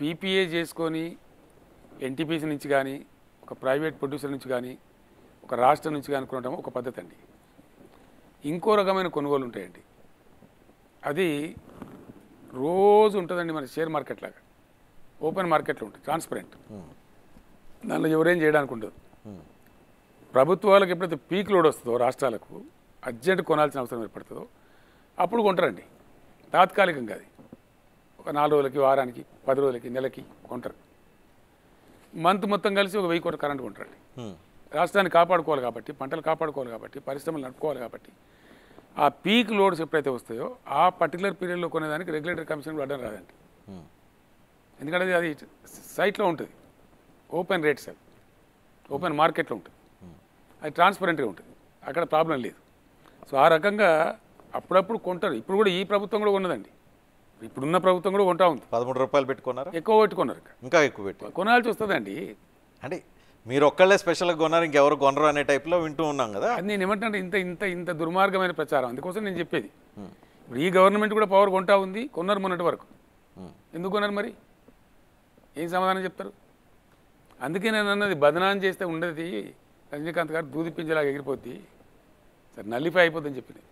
PPA చేసుకొని NTPC నుంచి కానీ ఒక ప్రైవేట్ ప్రొడ్యూసర్ నుంచి కానీ ఒక రాష్ట్రం నుంచి కానీ కొనడం ఒక పద్ధతి అండి. ఇంకో రకమైన కొనుగోలు ఉంటాయండి. అది రోజు ఉంటుందండి మన షేర్ మార్కెట్ లాగా, ఓపెన్ మార్కెట్లో ఉంటుంది, ట్రాన్స్పరెంట్. దానిలో ఎవరేం చేయడానికి ఉండదు. ప్రభుత్వాలకు ఎప్పుడైతే పీక్ లోడ్ వస్తుందో రాష్ట్రాలకు అర్జెంట్ కొనాల్సిన అవసరం ఏర్పడుతుందో అప్పుడు కొంటారండి. తాత్కాలికంగా అది ఒక 4 రోజులకి, వారానికి, 10 రోజులకి, నెలకి కొంటారు. మంత్ మొత్తం కలిసి ఒక 1000 కోట్ల కరెంట్ కొంటారండి. రాష్ట్రాన్ని కాపాడుకోవాలి కాబట్టి, పంటలు కాపాడుకోవాలి కాబట్టి, పరిశ్రమలు నడుపుకోవాలి కాబట్టి ఆ పీక్ లోడ్స్ ఎప్పుడైతే వస్తాయో ఆ పర్టికులర్ పీరియడ్లో కొనేదానికి రెగ్యులేటరీ కమిషన్ కూడా అడ్డం రాదండి. ఎందుకంటే అది సైట్లో ఉంటుంది, ఓపెన్ రేట్స్, అది ఓపెన్ మార్కెట్లో ఉంటుంది, అది ట్రాన్స్పరెంట్గా ఉంటుంది, అక్కడ ప్రాబ్లం లేదు. సో ఆ రకంగా అప్పుడప్పుడు కొంటారు. ఇప్పుడు కూడా ఈ ప్రభుత్వం కూడా కొన్నదండి, ఇప్పుడున్న ప్రభుత్వం కూడా కొంటా ఉంది. 13 రూపాయలు పెట్టుకున్నారు, ఎక్కువ పెట్టుకున్నారు, ఇంకా ఎక్కువ పెట్టి కొనాల్సి వస్తుందండి. అంటే మీరు ఒక్కళ్ళే స్పెషల్గా కొన్నారు, ఇంకెవరు కొనరు అనే టైప్లో వింటూ ఉన్నాం కదా. అది నేను ఏమంటే ఇంత ఇంత ఇంత దుర్మార్గమైన ప్రచారం. అందుకోసం నేను చెప్పేది, ఇప్పుడు ఈ గవర్నమెంట్ కూడా పవర్ కొంటా ఉంది, కొన్నారు మొన్నటి వరకు. ఎందుకు కొన్నారు మరి? ఏం సమాధానం చెప్తారు? అందుకే నేను అన్నది, బదనాం చేస్తే ఉండేది రజనీకాంత్ గారు దూది పింజలాగా ఎగిరిపోద్ది, సరే నల్లిఫై అయిపోద్దని చెప్పింది.